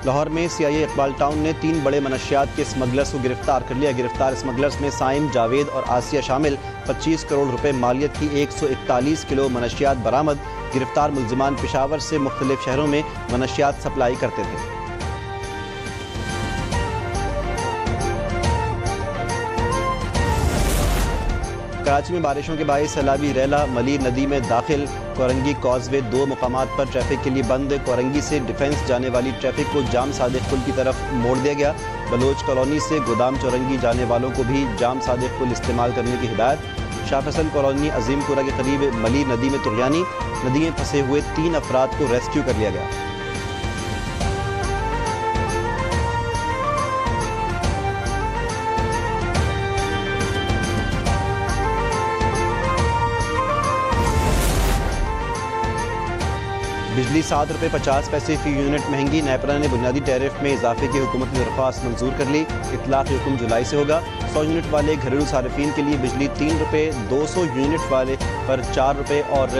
लाहौर में CIA Iqbal town ने 3 बड़े मनशियात के स्मगलर्स को गिरफ्तार कर लिया। गिरफ्तार स्मगलर्स में साइम, जावेद और आसिया शामिल। 25 करोड़ रुपए मालियत की 141 किलो मनशियात बरामद। गिरफ्तार मुल्जिमान पेशावर से मुख्तलिफ शहरों में मनशियात सप्लाई करते थे। कराची में बारिशों के बायस सैलाबी रैला मली नदी में दाखिल। कोरंगी कॉजवे 2 मुकामात पर ट्रैफिक के लिए बंद। कोरंगी से डिफेंस जाने वाली ट्रैफिक को जाम सादिक पुल की तरफ मोड़ दिया गया। बलोच कॉलोनी से गोदाम चौरंगी जाने वालों को भी जाम सादिक पुल इस्तेमाल करने की हिदायत। शाह फैसल कॉलोनी अजीमपुरा के करीब मली नदी में तुगयानी। नदी में फंसे हुए 3 अफराद को रेस्क्यू कर लिया गया। बिजली 7 रुपये 50 पैसे फी यूनिट महंगी। नेपरा ने बुनियादी टैरिफ में इजाफे की हुकूमत की दरख्वास्त मंजूर कर ली। इतलाक़ हुक्म जुलाई से होगा। 100 यूनिट वाले घरेलू सार्फिन के लिए बिजली 3 रुपये, 200 यूनिट वाले पर 4 रुपये और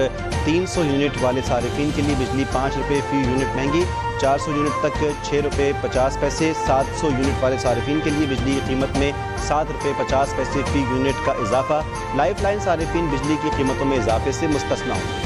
300 यूनिट वाले सार्फिन के लिए बिजली 5 रुपये फी यूनिट महंगी। 400 यूनिट तक 6 रुपये 50 पैसे। 700 यूनिट वाले सार्फिन के लिए बिजली की कीमत में 7 रुपये 50 पैसे फी यूनिट का इजाफा। लाइफ लाइन सार्फिन बिजली की कीमतों में इजाफे से मुस्तस्ना होंगे।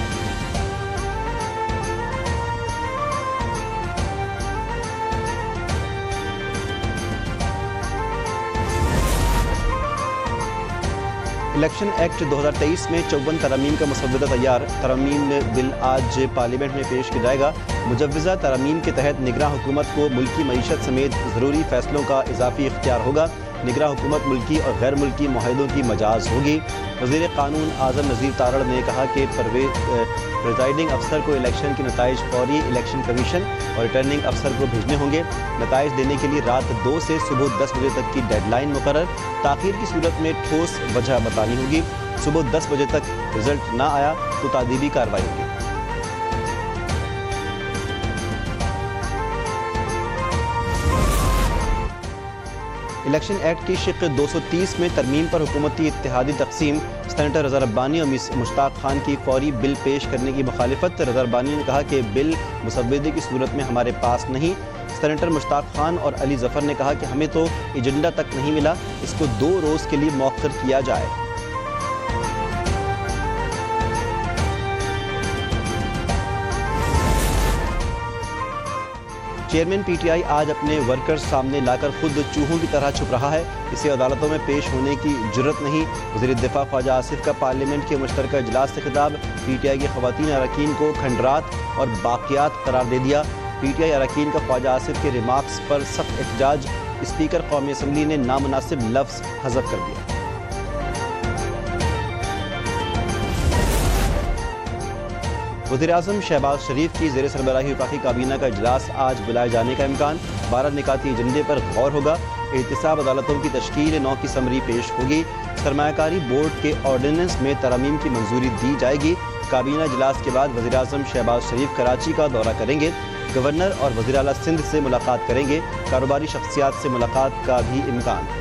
इलेक्शन एक्ट 2023 में 54 तरमीम का मसौदा तैयार। तरमीम बिल आज पार्लियामेंट में पेश किया जाएगा। मुजव्वज़ा तरमीम के तहत निगरान हुकूमत को मुल्की मईशत समेत ज़रूरी फैसलों का इजाफी इख्तियार होगा। निगरान हुकूमत मुल्की और गैर मुल्की मुआहिदों की मजाज होगी। वज़ीर क़ानून आज़म नज़ीर तारड़ ने कहा कि प्रिजाइडिंग अफसर को इलेक्शन के नताइज फौरी इलेक्शन कमीशन और रिटर्निंग अफसर को भेजने होंगे। नताइज देने के लिए रात 2 से सुबह 10 बजे तक की डेडलाइन मुकर्रर। ताख़ीर की सूरत में ठोस वजह बतानी होगी। सुबह 10 बजे तक रिजल्ट ना आया तो तादीबी कार्रवाई होगी। इलेक्शन एक्ट की शिक 230 में तरमीम पर हुकूमती इत्तेहादी तकसीम। सेनेटर रज़ा रब्बानी और मुश्ताक खान की फौरी बिल पेश करने की मुखालिफत। रज़ा रब्बानी ने कहा कि बिल मुसव्वदे की सूरत में हमारे पास नहीं। सेनेटर मुश्ताक खान और अली ज़फ़र ने कहा कि हमें तो एजेंडा तक नहीं मिला, इसको 2 रोज़ के लिए मौखर किया जाए। चेयरमैन PTI आज अपने वर्कर्स सामने लाकर खुद चूहों की तरह छुप रहा है। इसे अदालतों में पेश होने की जुर्रत नहीं। वज़ीर दिफा ख्वाजा आसिफ का पार्लियामेंट के मुश्तरका इजलास से खिताब। PTI के ख़वातीन अरकान को खंडरात और बाक़ियात करार दे दिया। PTI अरकान का ख्वाजा आसिफ के रिमार्क्स पर सख्त एहतजाज। स्पीकर कौमी असम्बली ने नामुनासिब लफ्ज़ हज़फ कर दिया। वज़ीर-ए-आज़म शहबाज शरीफ की ज़ेर सरबराही वफाकी काबीना का इजलास आज बुलाए जाने का इम्कान। 12 निकाती एजेंडे पर गौर होगा। एहतिसाब अदालतों की तश्कील 9 की समरी पेश होगी। सरमायाकारी बोर्ड के ऑर्डिनेंस में तरमीम की मंजूरी दी जाएगी। काबीना इजलास के बाद वज़ीर-ए-आज़म शहबाज शरीफ कराची का दौरा करेंगे। गवर्नर और वज़ीर आला सिंध से मुलाकात करेंगे। कारोबारी शख्सियात से मुलाकात का भी इम्कान।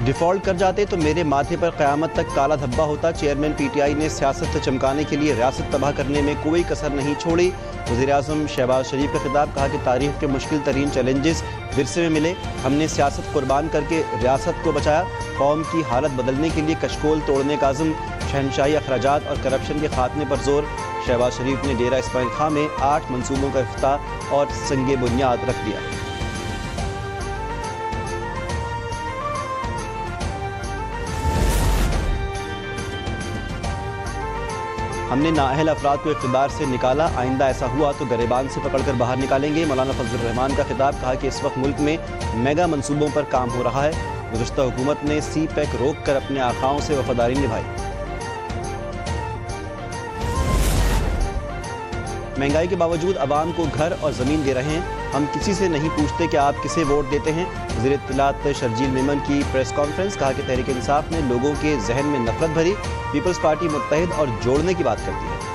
डिफ़ॉल्ट कर जाते तो मेरे माथे पर क़यामत तक काला धब्बा होता। चेयरमैन PTI ने सियासत चमकाने के लिए रियासत तबाह करने में कोई कसर नहीं छोड़ी। वज़ीर-ए-आज़म शहबाज शरीफ का खिताब। कहा कि तारीख़ के मुश्किल तरीन चैलेंजेस विरसे में मिले, हमने सियासत कुर्बान करके रियासत को बचाया। कौम की हालत बदलने के लिए कशकोल तोड़ने का आज़म। शहनशाही अखराजात और करप्शन के खात्मे पर जोर। शहबाज शरीफ ने डेरा इस्माइल खां में 8 मनसूबों का इफ्ताह और संगे बुनियाद रख दिया। हमने नाअहल अफराद को इक़्तिदार से निकाला, आइंदा ऐसा हुआ तो गरेबान से पकड़कर बाहर निकालेंगे। मौलाना फजल रहमान का खिताब। कहा कि इस वक्त मुल्क में मेगा मंसूबों पर काम हो रहा है। गुज़श्ता हुकूमत ने CPEC रोक कर अपने आकाओं से वफादारी निभाई। महंगाई के बावजूद अवाम को घर और ज़मीन दे रहे हैं। हम किसी से नहीं पूछते कि आप किसे वोट देते हैं। वज़ीर इत्तलात शर्जील मेमन की प्रेस कॉन्फ्रेंस। कहा कि तहरीक इंसाफ ने लोगों के जहन में नफरत भरी। पीपल्स पार्टी मुत्तहिद और जोड़ने की बात करती है।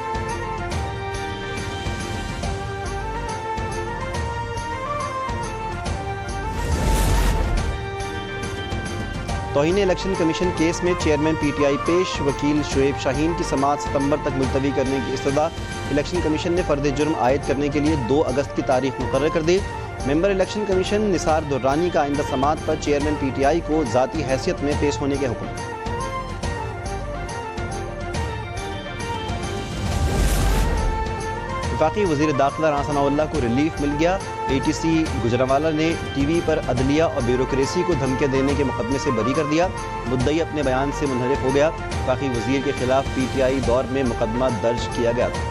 तौहीन इलेक्शन कमीशन केस में चेयरमैन पीटीआई पेश, वकील शुएब शाहीन की समाअत सितंबर तक मुलतवी करने की इस्तदा। इलेक्शन कमीशन ने फर्द जुर्म आयद करने के लिए 2 अगस्त की तारीख मुकर्रर कर दी। Member election commission Nisar Durrani का आइंदा समाअत पर चेयरमैन पीटीआई को ज़ाती हैसियत में पेश होने के हुक्म। वफाकी वज़ीर दाखिला राना सनाउल्लाह को रिलीफ मिल गया। ATC गुजरांवाला ने टीवी पर अदलिया और ब्यूरोक्रेसी को धमकियां देने के मुकदमे से बरी कर दिया। मुद्दई अपने बयान से मुनहरिफ हो गया। वफाकी वज़ीर के खिलाफ PTI दौर में मुकदमा दर्ज किया गया था।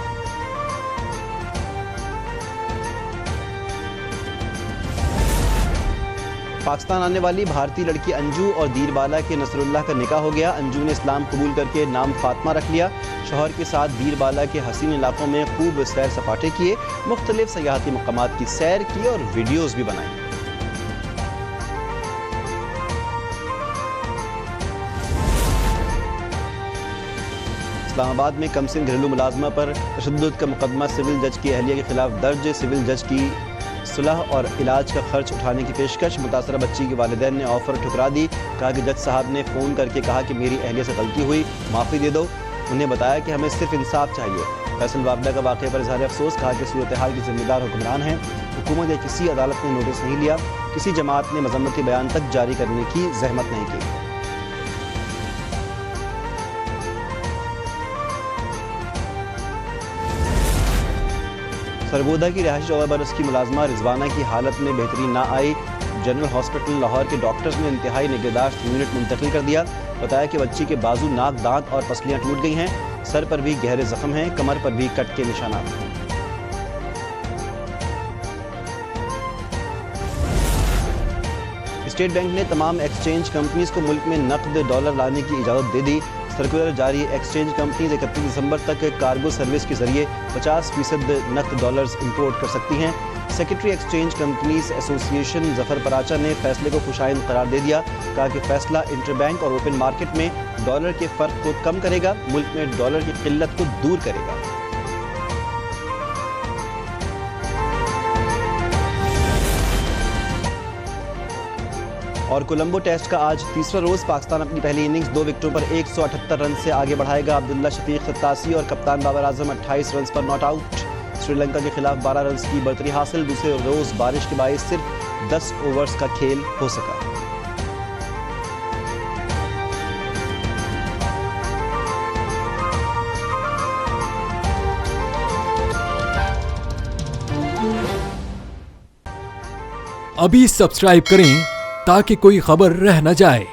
पाकिस्तान आने वाली भारतीय लड़की अंजू और दीरबाला के नसरुल्लाह का निकाह हो गया। अंजू ने इस्लाम कबूल करके नाम फातिमा रख लिया। शौहर के साथ दीरबाला के हसीन इलाकों में खूब सैर सपाटे किए, मुख्तलिफ सयाहती मकामात की सैर की और वीडियोज़ भी बनाई। इस्लामाबाद में कमसिन घरेलू मुलाजमा पर तशद्दुद का मुकदमा सिविल जज की अहलिया के खिलाफ दर्ज। सिविल जज की सुलह और इलाज का खर्च उठाने की पेशकश। मुतासरा बच्ची के वालिदैन ने ऑफर ठुकरा दी। कहा कि जज साहब ने फ़ोन करके कहा कि मेरी अहलिया से गलती हुई, माफ़ी दे दो। उन्हें बताया कि हमें सिर्फ इंसाफ चाहिए। फैसल वाबला का वाक़े पर इज़हार अफसोस। कहा कि सूरत हाल के ज़िम्मेदार हुक्मरान हैं। हुकूमत या किसी अदालत ने नोटिस नहीं लिया। किसी जमात ने मजम्मती बयान तक जारी करने की जहमत नहीं की। सरगोदा की रिहायशी 14 बरस की मुलाजमा रिजवाना की हालत में बेहतरी ना आई। जनरल हॉस्पिटल लाहौर के डॉक्टर्स ने इंतहाई निगहदाश्त यूनिट मुंतकिल कर दिया। बताया कि बच्ची के बाजू, नाक, दांत और पसलियां टूट गई हैं। सर पर भी गहरे जख्म हैं, कमर पर भी कट के निशानात। स्टेट बैंक ने तमाम एक्सचेंज कंपनीज को मुल्क में नकद डॉलर लाने की इजाज़त दे दी। सर्कुलर जारी। एक्सचेंज कंपनीज 31 दिसंबर तक कार्गो सर्विस के जरिए 50% नकद डॉलर्स इंपोर्ट कर सकती हैं। Secretary exchange companies association Zafar Paracha ने फैसले को खुशाइंद करार दे दिया। कहा कि फैसला इंटरबैंक और ओपन मार्केट में डॉलर के फ़र्क को कम करेगा, मुल्क में डॉलर की किल्लत को दूर करेगा। और कोलंबो टेस्ट का आज तीसरा रोज़। पाकिस्तान अपनी पहली इनिंग्स 2 विकेटों पर 178 रन से आगे बढ़ाएगा। अब्दुल्ला शफीक 87 और कप्तान बाबर आजम 28 रन पर नॉट आउट। श्रीलंका के खिलाफ 12 रन की बढ़तरी हासिल। दूसरे रोज़ बारिश के बायस सिर्फ 10 ओवर्स का खेल हो सका। अभी सब्सक्राइब करें ताकि कोई खबर रह न जाए।